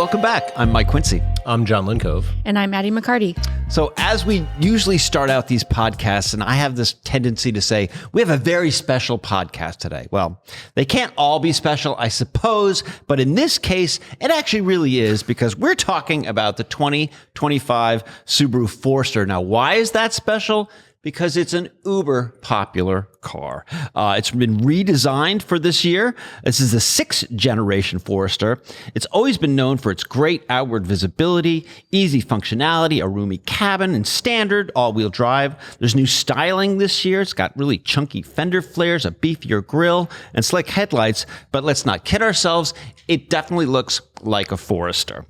welcome back. I'm Mike Quincy. I'm John Lincove. And I'm Maddie McCarty. So as we usually start out these podcasts, and I have this tendency to say, we have a very special podcast today. Well, they can't all be special, I suppose, but in this case, it actually really is because we're talking about the 2025 Subaru Forester. Now, why is that special? Because it's an uber popular car. It's been redesigned for this year. This is the 6th generation Forester. It's always been known for its great outward visibility, easy functionality, a roomy cabin, and standard all-wheel drive. There's new styling this year. It's got really chunky fender flares, a beefier grille, and slick headlights. But let's not kid ourselves. It definitely looks like a Forester.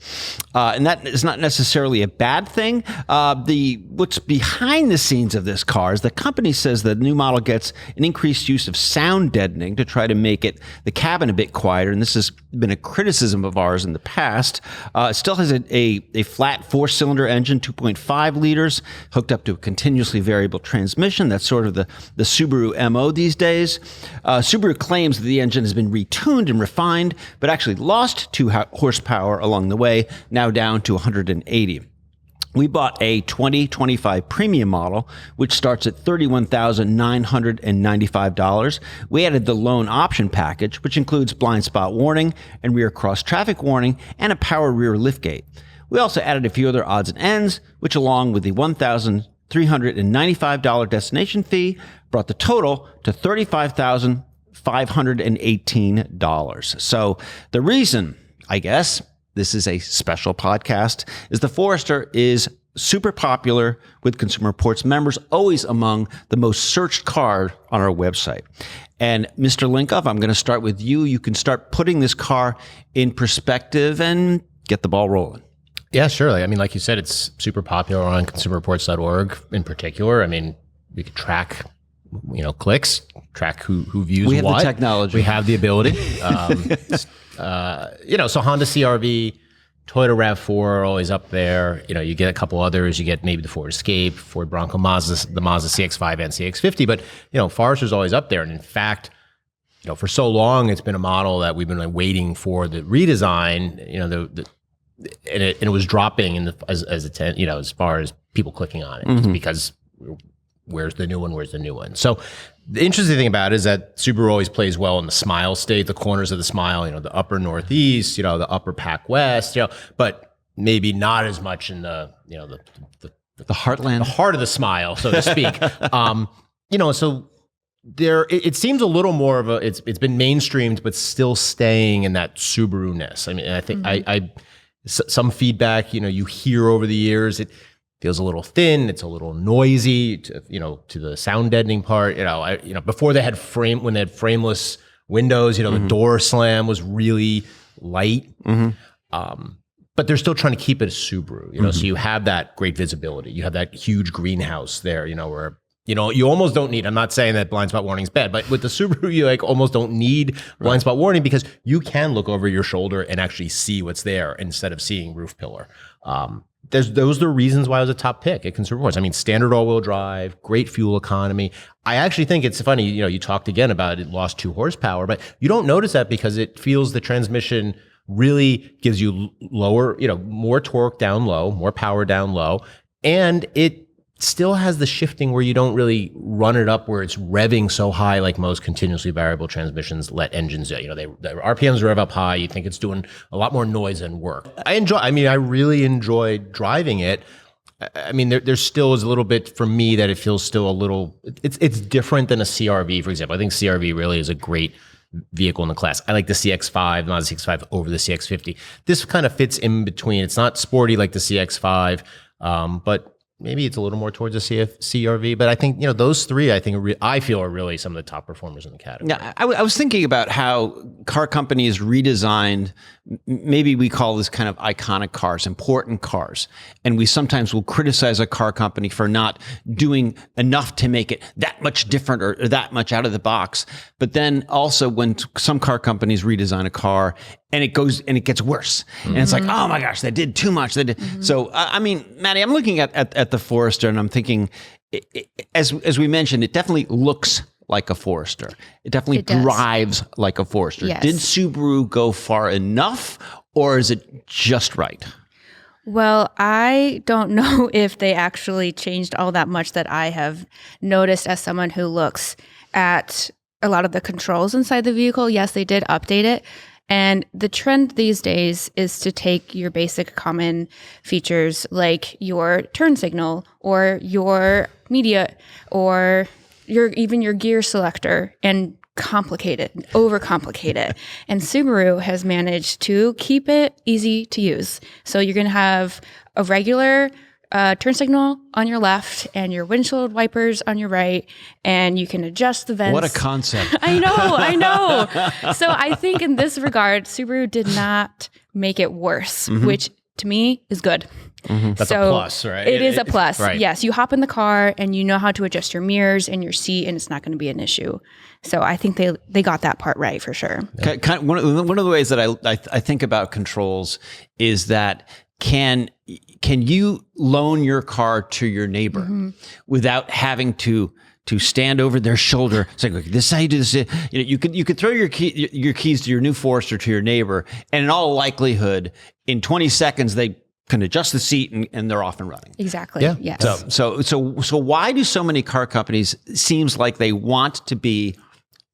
And that is not necessarily a bad thing. What's behind the scenes of this car is the company says the new model gets an increased use of sound deadening to try to make the cabin a bit quieter. And this has been a criticism of ours in the past. It still has a flat 4-cylinder engine, 2.5 liters, hooked up to a continuously variable transmission. That's sort of the Subaru MO these days. Subaru claims that the engine has been retuned and refined, but actually lost 2 horsepower along the way, now down to 180. We bought a 2025 premium model, which starts at $31,995. We added the loan option package, which includes blind spot warning and rear cross traffic warning and a power rear liftgate. We also added a few other odds and ends, which along with the $1,395 destination fee brought the total to $35,518. So the reason, I guess, this is a special podcast, is the Forester is super popular with Consumer Reports members, always among the most searched car on our website. And Mr. Lincove, I'm going to start with you. You can start putting this car in perspective and get the ball rolling. Yeah, surely. I mean, like you said, it's super popular on consumerreports.org in particular. I mean, we could track, clicks, track who views what. We have the technology. We have the ability. So Honda CR-V, Toyota RAV4 are always up there. You get a couple others. You get maybe the Ford Escape, Ford Bronco, the Mazda CX-5 and CX-50. But, Forester's always up there. And in fact, for so long, it's been a model that we've been waiting for the redesign, and it was dropping as far as people clicking on it, mm-hmm. because where's the new one? So the interesting thing about it is that Subaru always plays well in the smile state, the corners of the smile, the upper northeast, the upper Pac West, but maybe not as much in the heartland, the heart of the smile, so to speak. So there, it seems a little more of it's been mainstreamed, but still staying in that Subaru-ness. I mean, I think mm-hmm. Some feedback, you hear over the years, it feels a little thin. It's a little noisy, to the sound deadening part. Before they had when they had frameless windows, mm-hmm. the door slam was really light. Mm-hmm. But they're still trying to keep it a Subaru. Mm-hmm. So you have that great visibility. You have that huge greenhouse there. Where you almost don't need. I'm not saying that blind spot warning is bad, but with the Subaru, you almost don't need blind spot warning because you can look over your shoulder and actually see what's there instead of seeing roof pillar. Those are the reasons why it was a top pick at Consumer Reports. I mean, standard all-wheel drive, great fuel economy. I actually think it's funny, you talked again about it lost 2 horsepower, but you don't notice that because it feels the transmission really gives you lower, more torque down low, more power down low, and it still has the shifting where you don't really run it up where it's revving so high like most continuously variable transmissions let engines do. The RPMs rev up high. You think it's doing a lot more noise and work. I really enjoy driving it. I mean, there still is a little bit for me that it feels still a little, it's different than a CR-V, for example. I think CR-V really is a great vehicle in the class. I like the CX-5, not the CX-5 over the CX-50. This kind of fits in between. It's not sporty like the CX-5, but maybe it's a little more towards a CR-V, but I think, those three, I feel are really some of the top performers in the category. Yeah, I was thinking about how car companies redesigned, maybe we call this kind of iconic cars, important cars. And we sometimes will criticize a car company for not doing enough to make it that much different or that much out of the box. But then also when some car companies redesign a car and it gets worse. Mm-hmm. And it's like, oh my gosh, they did too much. They did. Mm-hmm. So, I mean, Maddie, I'm looking at the Forester and I'm thinking, as we mentioned, it definitely looks like a Forester. It definitely drives like a Forester. Yes. Did Subaru go far enough, or is it just right? Well, I don't know if they actually changed all that much that I have noticed as someone who looks at a lot of the controls inside the vehicle. Yes, they did update it. And the trend these days is to take your basic common features like your turn signal or your media or even your gear selector and complicate it, overcomplicate it. And Subaru has managed to keep it easy to use. So you're going to have a regular turn signal on your left and your windshield wipers on your right, and you can adjust the vents. What a concept. I know. So I think in this regard, Subaru did not make it worse, which to me is good. That's a plus, right? It is a plus. Right. Yes, you hop in the car and you know how to adjust your mirrors and your seat, and it's not going to be an issue. So I think they got that part right for sure. One of the ways that I think about controls is that can you loan your car to your neighbor without having to stand over their shoulder? It's like, this is how you do this. You could throw your keys to your new Forester to your neighbor, and in all likelihood, in 20 seconds they can adjust the seat and they're off and running. Exactly. Yeah. Yes. So why do so many car companies seems like they want to be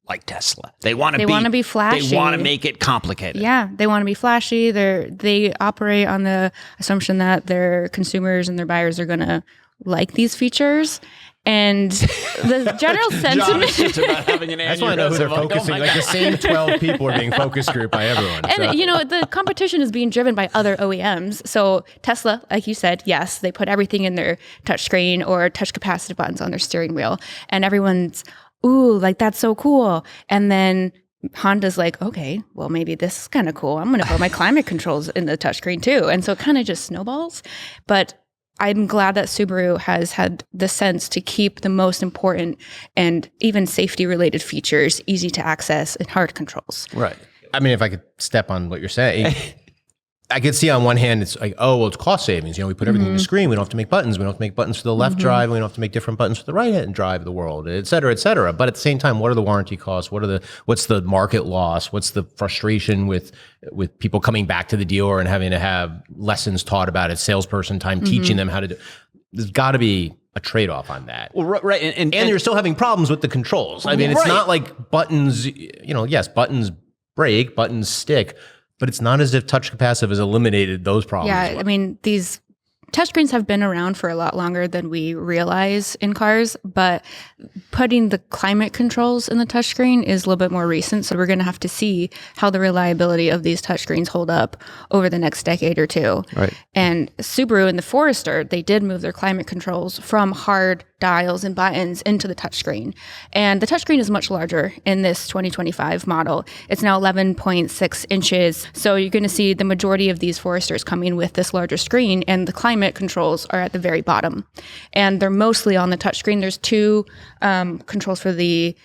like Tesla? They want to be flashy. They want to make it complicated. Yeah, they want to be flashy. They operate on the assumption that their consumers and their buyers are going to like these features. And the general sentiment. About having an That's why I know who they're focusing. Like the same 12 people are being focus grouped by everyone. And the competition is being driven by other OEMs. So Tesla, like you said, yes, they put everything in their touchscreen or touch capacitive buttons on their steering wheel, and everyone's, ooh, like that's so cool. And then Honda's like, okay, well, maybe this is kind of cool. I'm going to put my climate controls in the touchscreen too. And so it kind of just snowballs. But I'm glad that Subaru has had the sense to keep the most important and even safety related features easy to access and hard controls. Right. I mean, if I could step on what you're saying, I could see on one hand, it's like, oh, well, it's cost savings. We put everything in the screen. We don't have to make buttons. We don't have to make buttons for the left drive. We don't have to make different buttons for the right hand drive of the world, et cetera, et cetera. But at the same time, what are the warranty costs? What's the market loss? What's the frustration with people coming back to the dealer and having to have lessons taught about it, salesperson time teaching them how to do? There's got to be a trade-off on that. Well, right. And you're still having problems with the controls. I mean, it's not like buttons, yes, buttons break, buttons stick, but it's not as if touch capacitive has eliminated those problems. Yeah, I mean, these touchscreens have been around for a lot longer than we realize in cars, but putting the climate controls in the touchscreen is a little bit more recent. So we're going to have to see how the reliability of these touchscreens hold up over the next decade or two. Right. And Subaru and the Forester, they did move their climate controls from hard dials and buttons into the touchscreen. And the touchscreen is much larger in this 2025 model. It's now 11.6 inches. So you're going to see the majority of these Foresters coming with this larger screen, and the climate controls are at the very bottom. And they're mostly on the touchscreen. There's two controls for the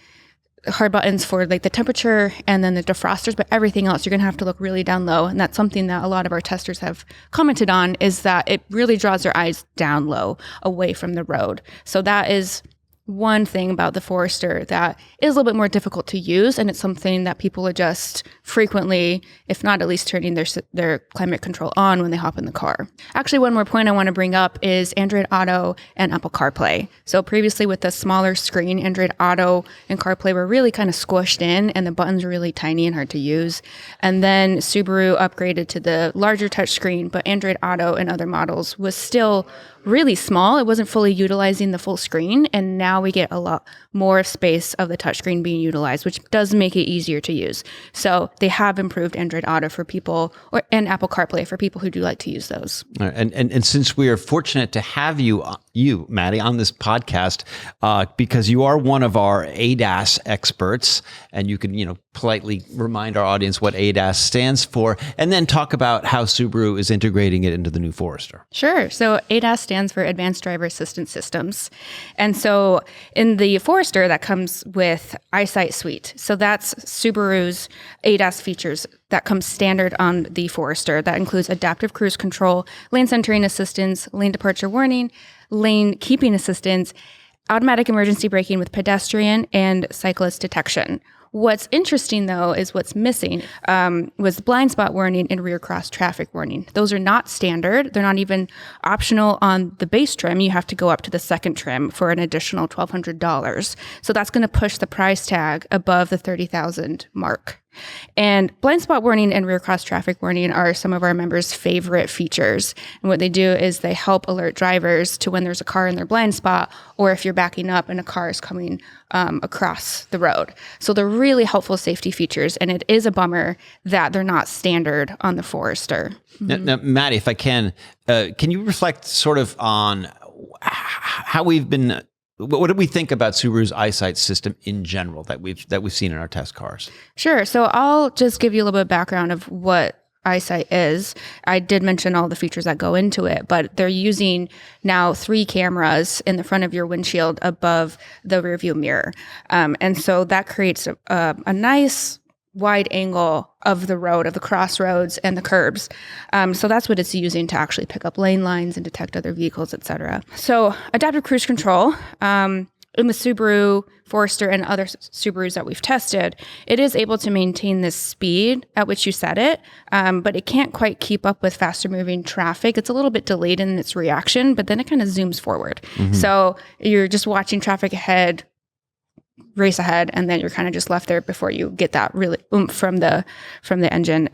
hard buttons for like the temperature and then the defrosters, but everything else you're going to have to look really down low. And that's something that a lot of our testers have commented on, is that it really draws their eyes down low away from the road. So that is one thing about the Forester that is a little bit more difficult to use, and it's something that people adjust frequently, if not at least turning their climate control on when they hop in the car. Actually, one more point I want to bring up is Android Auto and Apple CarPlay. So previously with the smaller screen, Android Auto and CarPlay were really kind of squished in, and the buttons were really tiny and hard to use. And then Subaru upgraded to the larger touchscreen, but Android Auto and other models was still really small. It wasn't fully utilizing the full screen, and now we get a lot more space of the touchscreen being utilized, which does make it easier to use. So they have improved Android Auto for people, and Apple CarPlay for people who do like to use those. And since we are fortunate to have you, Maddie, on this podcast, because you are one of our ADAS experts, and you can, politely remind our audience what ADAS stands for, and then talk about how Subaru is integrating it into the new Forester. Sure. So ADAS stands for Advanced Driver Assistance Systems. And so in the Forester, that comes with EyeSight Suite. So that's Subaru's ADAS features that comes standard on the Forester. That includes adaptive cruise control, lane centering assistance, lane departure warning, lane keeping assistance, automatic emergency braking with pedestrian and cyclist detection. What's interesting, though, is what's missing was blind spot warning and rear cross traffic warning. Those are not standard. They're not even optional on the base trim. You have to go up to the second trim for an additional $1,200. So that's going to push the price tag above the $30,000 mark. And blind spot warning and rear cross traffic warning are some of our members' favorite features. And what they do is they help alert drivers to when there's a car in their blind spot, or if you're backing up and a car is coming across the road. So they're really helpful safety features. And it is a bummer that they're not standard on the Forester. Now, Maddie, if I can you reflect sort of on how we've been? What do we think about Subaru's EyeSight system in general that we've seen in our test cars? Sure. So I'll just give you a little bit of background of what EyeSight is. I did mention all the features that go into it, but they're using now 3 cameras in the front of your windshield above the rearview mirror. And so that creates a nice wide angle of the road, of the crossroads and the curbs. So that's what it's using to actually pick up lane lines and detect other vehicles, etc. So adaptive cruise control, in the Subaru Forester and other Subarus that we've tested, it is able to maintain the speed at which you set it, but it can't quite keep up with faster moving traffic. It's a little bit delayed in its reaction, but then it kind of zooms forward. So you're just watching traffic ahead, race ahead, and then you're kind of just left there before you get that really oomph from the engine.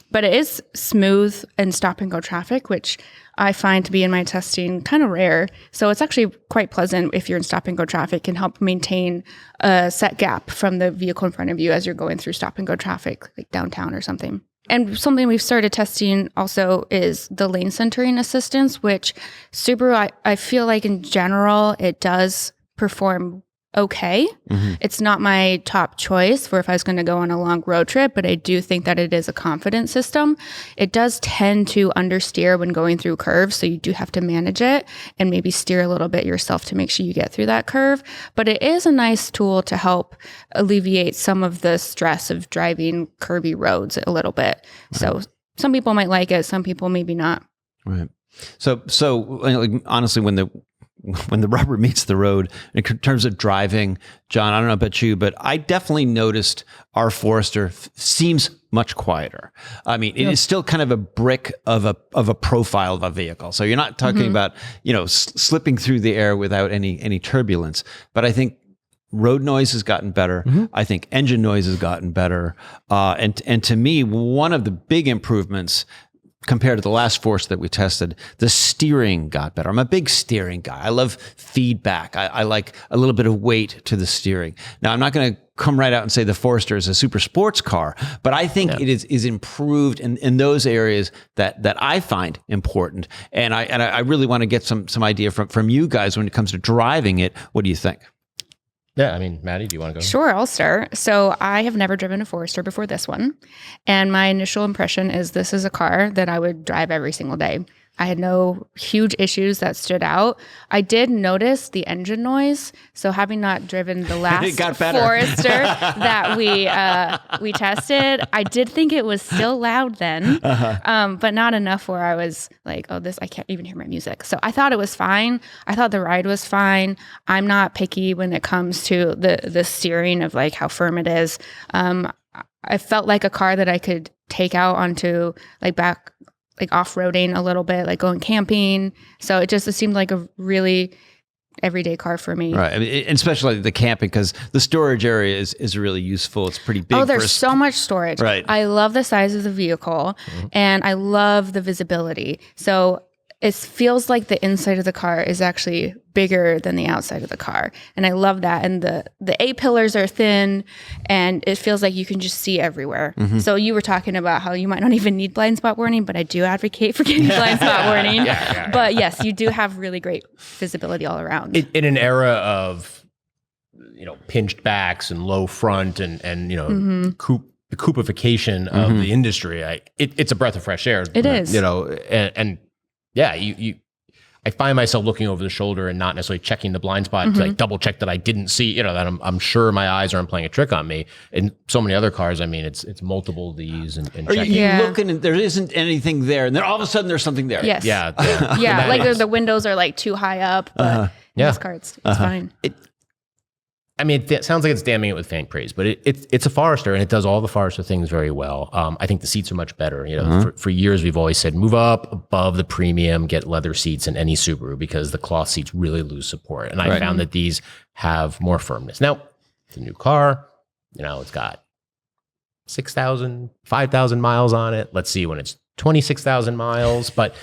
But it is smooth and stop and go traffic, which I find to be in my testing kind of rare. So it's actually quite pleasant if you're in stop and go traffic, and help maintain a set gap from the vehicle in front of you as you're going through stop and go traffic, like downtown or something. And something we've started testing also is the lane centering assistance, which Subaru, I feel like in general, it does perform okay. It's not my top choice for if I was going to go on a long road trip, but I do think that it is a confident system. It does tend to understeer when going through curves, so you do have to manage it and maybe steer a little bit yourself to make sure you get through that curve. But it is a nice tool to help alleviate some of the stress of driving curvy roads a little bit. So some people might like it, some people maybe not. Right. So like, honestly, when the rubber meets the road in terms of driving, John, I don't know about you, but I definitely noticed our Forester seems much quieter. I mean, it is still kind of a brick of a profile of a vehicle. So you're not talking about, slipping through the air without any turbulence. But I think road noise has gotten better. I think engine noise has gotten better. And to me, one of the big improvements compared to the last Force that we tested, the steering got better. I'm a big steering guy. I love feedback. I like a little bit of weight to the steering. Now, I'm not going to come right out and say the Forester is a super sports car, but I think it is improved in those areas that I find important. And I really want to get some idea from you guys when it comes to driving it. What do you think? Yeah, I mean, Maddie, do you want to go? Sure, I'll start. So I have never driven a Forester before this one. And my initial impression is this is a car that I would drive every single day. I had no huge issues that stood out. I did notice the engine noise. So having not driven the last Forester that we tested, I did think it was still loud then, but not enough where I was like, oh, I can't even hear my music. So I thought it was fine. I thought the ride was fine. I'm not picky when it comes to the steering of like how firm it is. I felt like a car that I could take out onto like off-roading a little bit, like going camping. So it seemed like a really everyday car for me. Right. I mean, and especially the camping, because the storage area is really useful. It's pretty big. Oh, there's so much storage. Right. I love the size of the vehicle and I love the visibility. So it feels like the inside of the car is actually bigger than the outside of the car. And I love that. And the A-pillars are thin and it feels like you can just see everywhere. So you were talking about how you might not even need blind spot warning, but I do advocate for getting blind spot warning. But yes, you do have really great visibility all around. In an era of, pinched backs and low front and coupification of the industry, it's a breath of fresh air. It is. Yeah, I find myself looking over the shoulder and not necessarily checking the blind spot to like double check that I didn't see, that I'm sure my eyes aren't playing a trick on me. And so many other cars, I mean, it's multiple of these and checking. You look and there isn't anything there, and then all of a sudden there's something there. Yes. Yeah. Like the windows are like too high up, but in this car it's fine. I mean, it sounds like it's damning it with faint praise, but it's a Forester, and it does all the Forester things very well. I think the seats are much better. You know, for years we've always said move up above the premium, get leather seats in any Subaru because the cloth seats really lose support. And I found that these have more firmness. Now, it's a new car. You know, it's got 6,000, 5,000 miles on it. Let's see when it's 26,000 miles, but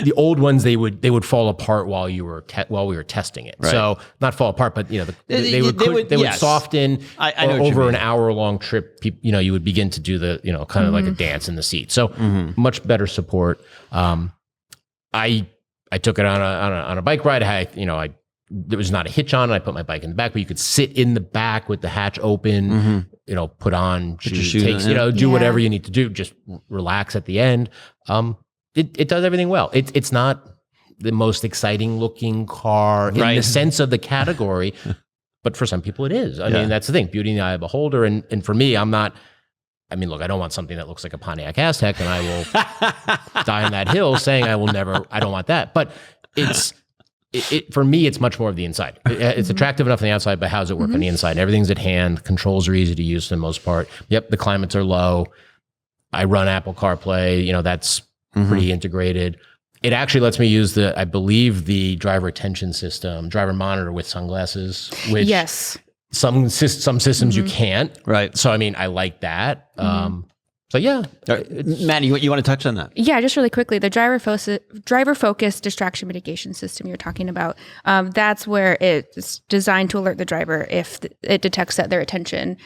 the old ones they would fall apart while we were testing it. Right. So not fall apart, but you know they would soften. I know over an hour-long trip. You know, you would begin to do the kind of like a dance in the seat. So much better support. I took it on a bike ride. There was not a hitch on it. I put my bike in the back, but you could sit in the back with the hatch open. You know, put on shoes, do whatever you need to do. Just relax at the end. It does everything well. It's not the most exciting looking car in the sense of the category, but for some people it is. I mean, that's the thing, beauty in the eye of the beholder. And for me, look, I don't want something that looks like a Pontiac Aztek, and I will die on that hill saying I don't want that. But for me, it's much more of the inside. It's attractive enough on the outside, but how does it work on the inside? Everything's at hand. Controls are easy to use for the most part. Yep, the climates are low. I run Apple CarPlay. That's pretty integrated. It actually lets me use the driver attention system, driver monitor with sunglasses, which some systems you can't. Right. So, I like that. So yeah, Maddie, you want to touch on that? Yeah, just really quickly, the driver focused distraction mitigation system you're talking about. That's where it's designed to alert the driver if it detects that their attention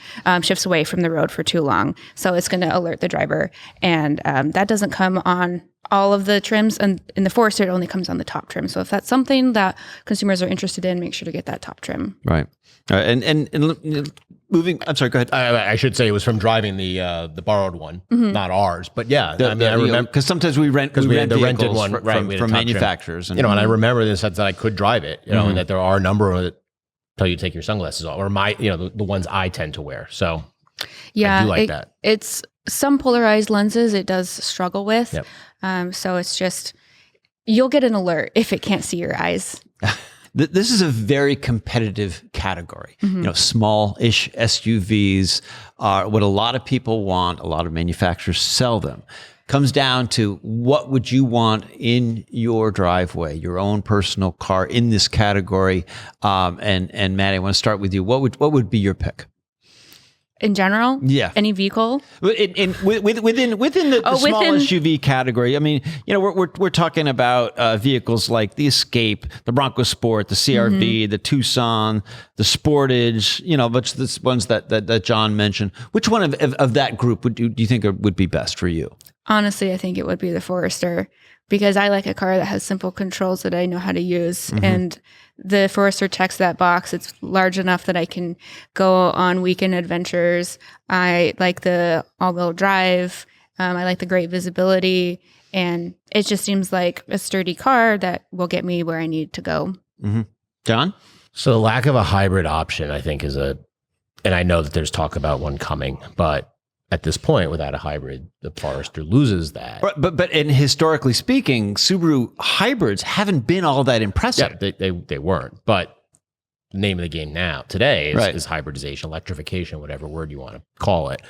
shifts away from the road for too long. So it's going to alert the driver, and that doesn't come on all of the trims. And in the Forester, it only comes on the top trim. So if that's something that consumers are interested in, make sure to get that top trim. Right. And moving, I'm sorry, go ahead. I should say it was from driving the borrowed one, not ours. But yeah, I remember because sometimes we rent the rented one from manufacturers, and I remember this that I could drive it, and that there are a number of it tell you to take your sunglasses off, or the ones I tend to wear. So I do like that. It's some polarized lenses it does struggle with. Yep. So it's just you'll get an alert if it can't see your eyes. This is a very competitive category. Small-ish SUVs are what a lot of people want. A lot of manufacturers sell them. Comes down to what would you want in your driveway, your own personal car in this category. And Maddie, I want to start with you. What would be your pick? In general? Yeah. Any vehicle? Within the small SUV category, we're talking about vehicles like the Escape, the Bronco Sport, the CR-V, the Tucson, the Sportage, but the ones that John mentioned. Which one of that group do you think would be best for you? Honestly, I think it would be the Forester, because I like a car that has simple controls that I know how to use. And the Forester checks that box. It's large enough that I can go on weekend adventures. I like the all-wheel drive. I like the great visibility. And it just seems like a sturdy car that will get me where I need to go. John? So the lack of a hybrid option, I think, and I know that there's talk about one coming, but at this point, without a hybrid, the Forester loses that. But historically speaking, Subaru hybrids haven't been all that impressive. Yeah, they weren't. But the name of the game today is hybridization, electrification, whatever word you want to call it.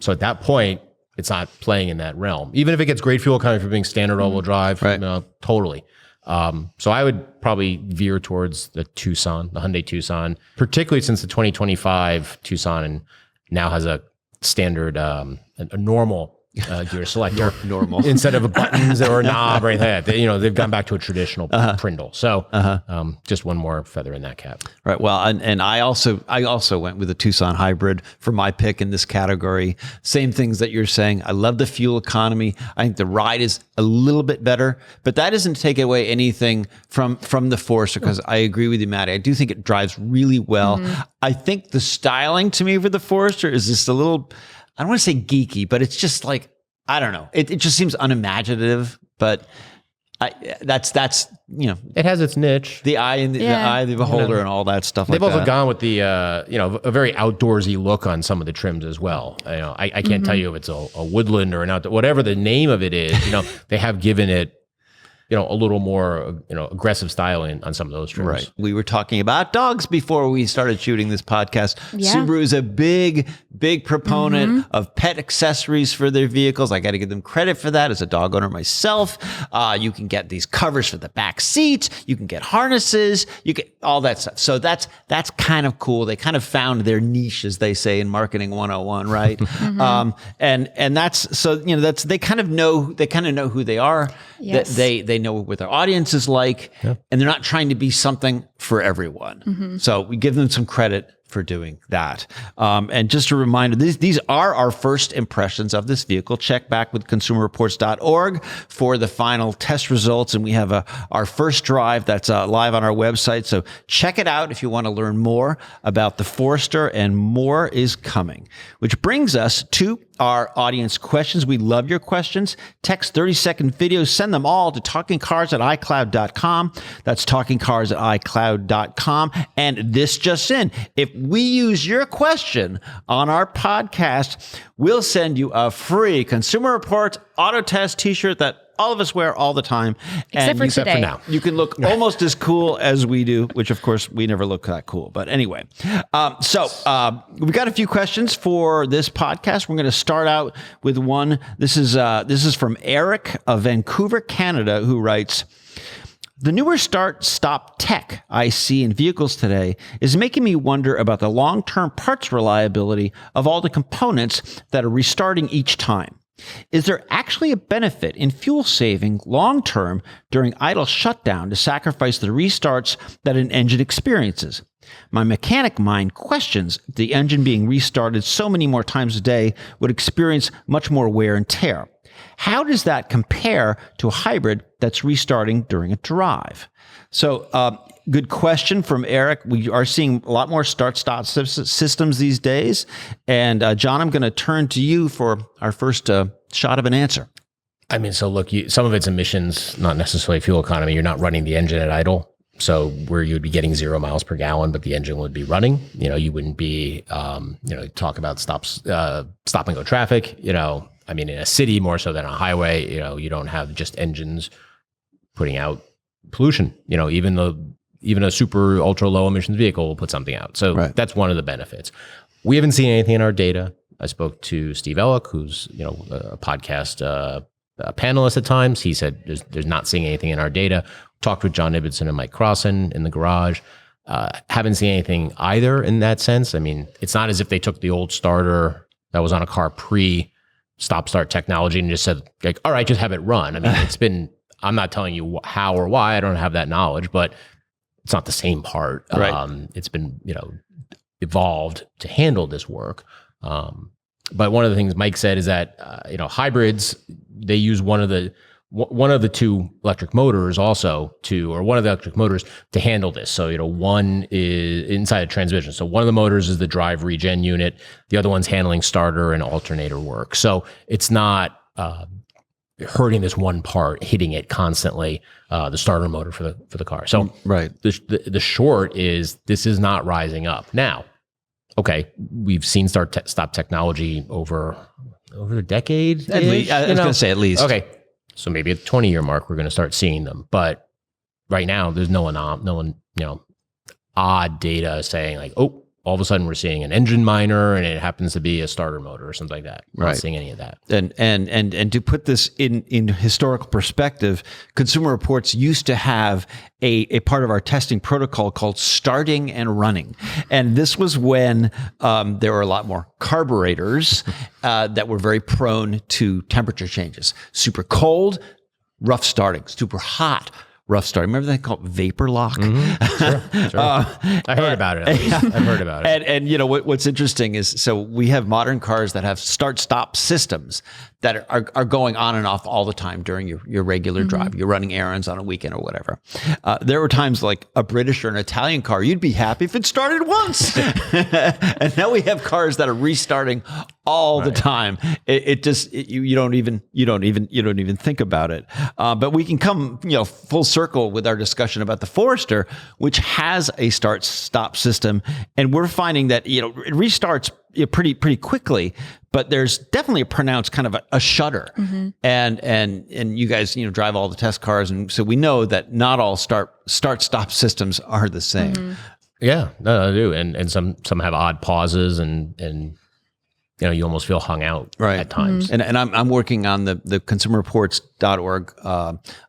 So at that point, it's not playing in that realm. Even if it gets great fuel economy for being standard all-wheel drive, totally. So I would probably veer towards the Hyundai Tucson, particularly since the 2025 Tucson now has a standard, a normal gear selector, normal instead of a buttons or a knob or anything like that. They've gone back to a traditional Prindle. So just one more feather in that cap. Right. Well, and I also went with a Tucson hybrid for my pick in this category. Same things that you're saying. I love the fuel economy. I think the ride is a little bit better, but that doesn't take away anything from the Forester, because I agree with you, Maddie. I do think it drives really well. I think the styling to me for the Forester is just a little, I don't want to say geeky, but it's just like, I don't know. It just seems unimaginative, but that's it has its niche. The eye and the eye of the beholder and all that stuff. They've also gone with the a very outdoorsy look on some of the trims as well. I can't tell you if it's a woodland or an outdoor, whatever the name of it is. They have given it a little more, aggressive styling on some of those trims. Right. We were talking about dogs before we started shooting this podcast. Yeah. Subaru is a big proponent of pet accessories for their vehicles. I got to give them credit for that as a dog owner myself. You can get these covers for the back seats. You can get harnesses. You get all that stuff. So that's kind of cool. They kind of found their niche, as they say in marketing 101, right? And that's, so, they kind of know who they are. Yes. They know what their audience is like, and they're not trying to be something for everyone. So we give them some credit for doing that. And just a reminder, these are our first impressions of this vehicle. Check back with consumerreports.org for the final test results. And we have our first drive that's live on our website. So check it out if you want to learn more about the Forester, and more is coming. Which brings us to our audience questions. We love your questions. Text 30-second videos. Send them all to talkingcars@icloud.com. That's talkingcars@icloud.com. And this just in, if we use your question on our podcast, we'll send you a free Consumer Reports Auto Test t-shirt that all of us wear all the time. Except for today. For now. You can look almost as cool as we do, which of course we never look that cool. But anyway, so we've got a few questions for this podcast. We're going to start out with one. This is from Eric of Vancouver, Canada, who writes, "The newer start-stop tech I see in vehicles today is making me wonder about the long-term parts reliability of all the components that are restarting each time. Is there actually a benefit in fuel saving long-term during idle shutdown to sacrifice the restarts that an engine experiences? My mechanic mind questions if the engine being restarted so many more times a day would experience much more wear and tear. How does that compare to a hybrid that's restarting during a drive?" So, good question from Eric. We are seeing a lot more start-stop systems these days. And John, I'm going to turn to you for our first shot of an answer. I mean, so look, some of it's emissions, not necessarily fuel economy. You're not running the engine at idle. So where you would be getting 0 miles per gallon, but the engine would be running, you wouldn't be, talk about stop and go traffic, I mean, in a city more so than a highway, you don't have just engines putting out pollution, even a super ultra low emissions vehicle will put something out. So That's one of the benefits. We haven't seen anything in our data. I spoke to Steve Ellick, who's, a podcast panelist at times. He said there's not seeing anything in our data. Talked with John Ibbotson and Mike Crossan in the garage. Haven't seen anything either in that sense. I mean, it's not as if they took the old starter that was on a car pre-stop-start technology and just said, like, all right, just have it run. I mean, I'm not telling you how or why. I don't have that knowledge, but it's not the same part. Right. It's been, evolved to handle this work. But one of the things Mike said is that, hybrids, they use one of the two electric motors one of the electric motors to handle this. So, one is inside a transmission. So one of the motors is the drive regen unit. The other one's handling starter and alternator work. So it's not hurting this one part, hitting it constantly, the starter motor for the car. So the short is this is not rising up. Now, okay, we've seen stop technology over a decade. At least, I was going to say at least. Okay. So maybe at the 20-year mark, we're going to start seeing them. But right now, there's no one, odd data saying like, oh, all of a sudden we're seeing an engine minor and it happens to be a starter motor or something like that. We're not seeing any of that. And to put this in historical perspective, Consumer Reports used to have a part of our testing protocol called starting and running. And this was when there were a lot more carburetors that were very prone to temperature changes. Super cold, rough starting. Super hot, rough starting. Remember they called vapor lock? Mm-hmm. Sure. I heard about it. At least. I've heard about it. And what's interesting is, so we have modern cars that have start-stop systems that are going on and off all the time during your regular drive. You're running errands on a weekend or whatever. There were times like a British or an Italian car, you'd be happy if it started once. And now we have cars that are restarting all the time. You don't even think about it. But we can come full circle with our discussion about the Forester, which has a start-stop system, and we're finding that it restarts pretty quickly. But there's definitely a pronounced kind of a shudder, and you guys drive all the test cars, and so we know that not all start-stop systems are the same. Yeah, no, I do, and some have odd pauses, and you almost feel hung out at times. And I'm working on the consumerreports.org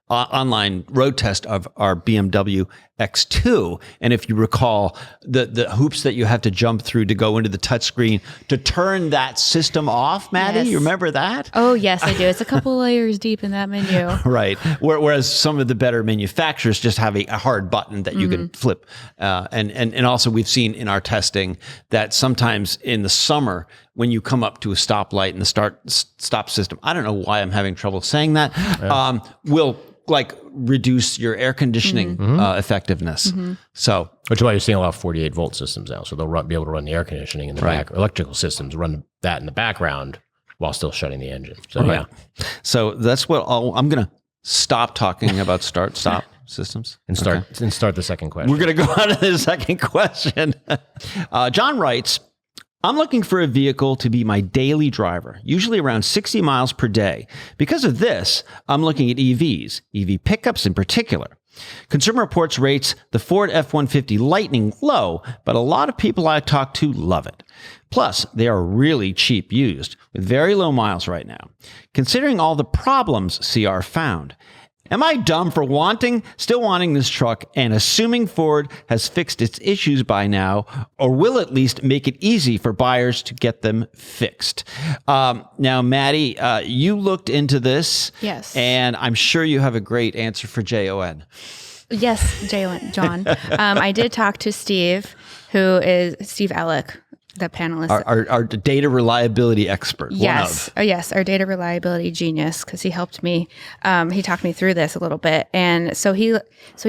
online road test of our BMW X2. And if you recall, the hoops that you have to jump through to go into the touchscreen to turn that system off, Maddie, Yes. you remember that? Oh, yes, I do. It's a couple layers deep in that menu. Right. Whereas some of the better manufacturers just have a hard button that you can flip. And also we've seen in our testing that sometimes in the summer, when you come up to a stoplight and the stop system, I don't know why I'm having trouble saying that, will like reduce your air conditioning effectiveness. So, which is why you're seeing a lot of 48 volt systems now. So they'll be able to run the air conditioning in the back, electrical systems, run that in the background while still shutting the engine. So yeah. So that's what I'm going to stop talking about start-stop systems and start the second question. We're going to go on to the second question. John writes, I'm looking for a vehicle to be my daily driver, usually around 60 miles per day. Because of this, I'm looking at EVs, EV pickups in particular. Consumer Reports rates the Ford F-150 Lightning low, but a lot of people I talk to love it. Plus, they are really cheap used, with very low miles right now. Considering all the problems CR found, am I dumb for still wanting this truck and assuming Ford has fixed its issues by now, or will at least make it easy for buyers to get them fixed? Now, Maddie, you looked into this. Yes. And I'm sure you have a great answer for JON. Yes, John. I did talk to Steve Ellick, the panelist. Our data reliability expert. Yes. Yes, our data reliability genius, because he helped me. He talked me through this a little bit. And so he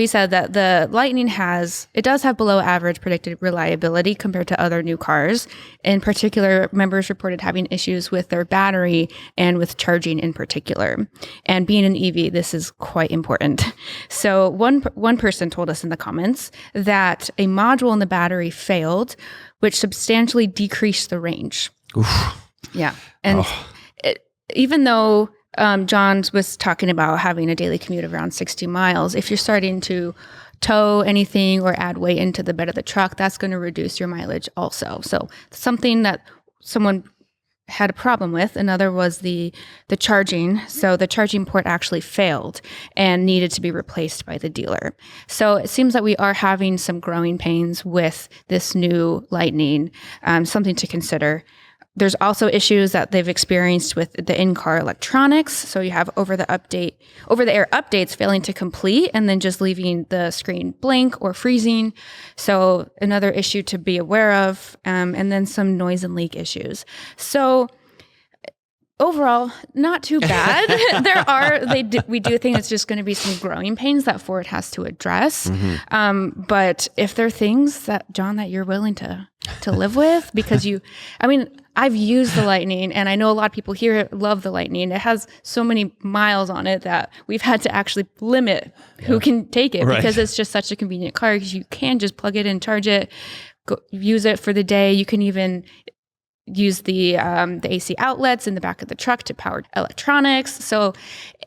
said that the Lightning does have below average predicted reliability compared to other new cars. In particular, members reported having issues with their battery and with charging in particular. And being an EV, this is quite important. So one person told us in the comments that a module in the battery failed, which substantially decreased the range. Oof. Yeah. And even though John was talking about having a daily commute of around 60 miles, if you're starting to tow anything or add weight into the bed of the truck, that's going to reduce your mileage also. So something that someone had a problem with. Another was the charging. So the charging port actually failed and needed to be replaced by the dealer. So it seems that we are having some growing pains with this new Lightning, something to consider. There's also issues that they've experienced with the in-car electronics. So you have over-the-air updates failing to complete and then just leaving the screen blank or freezing. So another issue to be aware of, and then some noise and leak issues. So overall, not too bad. We do think it's just going to be some growing pains that Ford has to address. But if there are things that, John, that you're willing to live with, because I've used the Lightning, and I know a lot of people here love the Lightning. It has so many miles on it that we've had to actually limit who can take it, because it's just such a convenient car, because you can just plug it in, charge it, use it for the day. You can even use the AC outlets in the back of the truck to power electronics. So,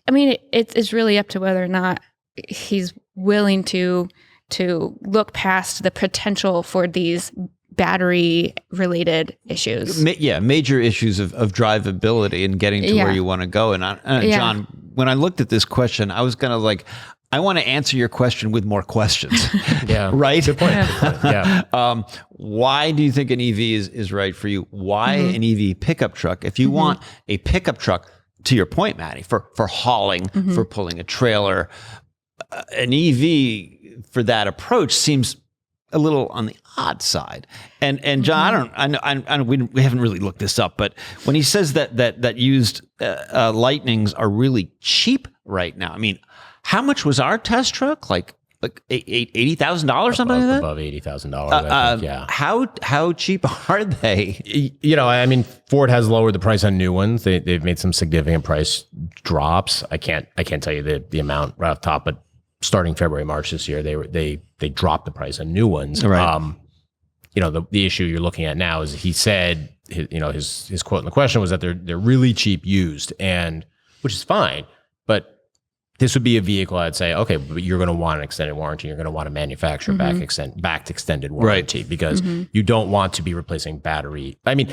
it's really up to whether or not he's willing to look past the potential for these battery-related issues. Major issues of drivability and getting to where you want to go. And John, when I looked at this question, I was kind of like, I want to answer your question with more questions. Yeah. Right? Good point. Yeah. Why do you think an EV is right for you? Why an EV pickup truck? If you want a pickup truck, to your point, Maddie, for hauling, for pulling a trailer, an EV for that approach seems a little on the odd side. And John, I know we haven't really looked this up, but when he says that used Lightnings are really cheap right now, how much was our test truck? Like $80,000, something like that? Above $80,000, I think, yeah. How cheap are they? Ford has lowered the price on new ones. They've made some significant price drops. I can't tell you the amount right off the top, but starting February, March this year, they dropped the price on new ones. Right. The issue you're looking at now is he said his quote in the question was that they're really cheap used, and which is fine, but this would be a vehicle I'd say, okay, but you're going to want an extended warranty. You're going to want a manufacturer backed extended warranty, because you don't want to be replacing battery. I mean,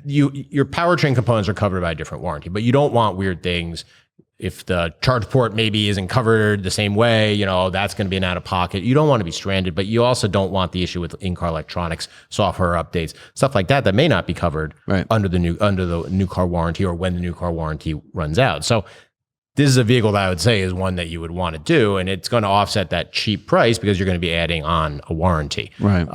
your powertrain components are covered by a different warranty, but you don't want weird things. If the charge port maybe isn't covered the same way, that's going to be an out of pocket. You don't want to be stranded, but you also don't want the issue with in-car electronics, software updates, stuff like that may not be covered under the new car warranty, or when the new car warranty runs out. So this is a vehicle that I would say is one that you would want to do, and it's going to offset that cheap price because you're going to be adding on a warranty. Right.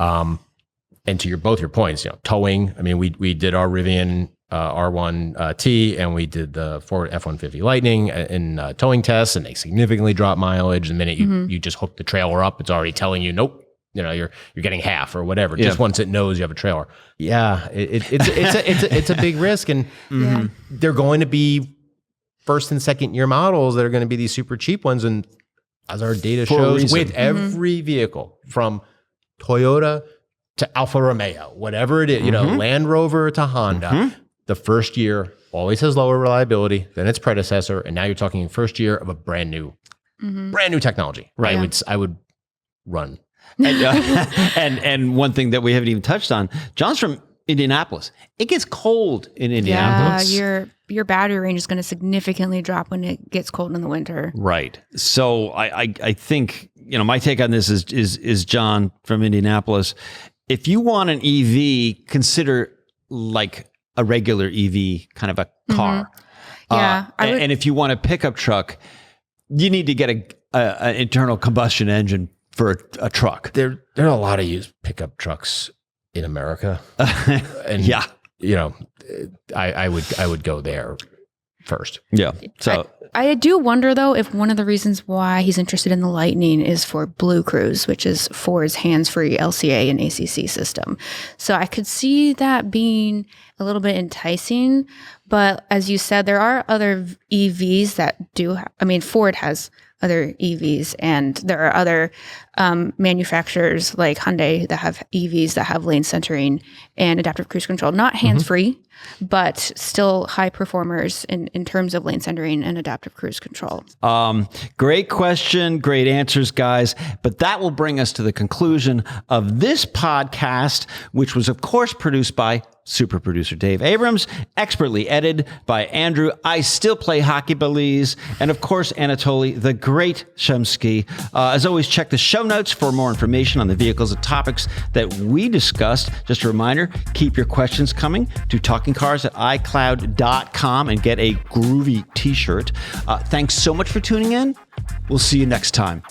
And to both your points, towing. I mean, we did our Rivian R1T, and we did the Ford F-150 Lightning in towing tests, and they significantly drop mileage. The minute you just hook the trailer up, it's already telling you, nope, you're getting half or whatever. Just once it knows you have a trailer. Yeah, it's a big risk, and they're going to be first and second year models that are going to be these super cheap ones. And as our data shows, with every vehicle from Toyota to Alfa Romeo, whatever it is, Land Rover to Honda, the first year always has lower reliability than its predecessor. And now you're talking first year of a brand new technology. Right. I would run. And one thing that we haven't even touched on, John's from Indianapolis. It gets cold in Indianapolis. Yeah, your battery range is going to significantly drop when it gets cold in the winter. Right. So I think, my take on this is John from Indianapolis. If you want an EV, consider like a regular EV, kind of a car. Yeah. And if you want a pickup truck, you need to get an internal combustion engine for a truck. There are a lot of used pickup trucks in America. And I would go there first. Yeah. So I do wonder though if one of the reasons why he's interested in the Lightning is for Blue Cruise, which is Ford's hands-free LCA and ACC system. So I could see that being a little bit enticing, but as you said, there are other EVs that do. Ford has other EVs, and there are other manufacturers like Hyundai that have EVs that have lane centering and adaptive cruise control. Not hands-free, but still high performers in terms of lane centering and adaptive cruise control. Great question. Great answers, guys. But that will bring us to the conclusion of this podcast, which was, of course, produced by super producer Dave Abrams, expertly edited by Andrew I Still Play Hockey Belize, and of course, Anatoly the Great Shumsky. As always, check the show notes for more information on the vehicles and topics that we discussed. Just a reminder, keep your questions coming to talkingcars@icloud.com and get a groovy t-shirt. Thanks so much for tuning in. We'll see you next time.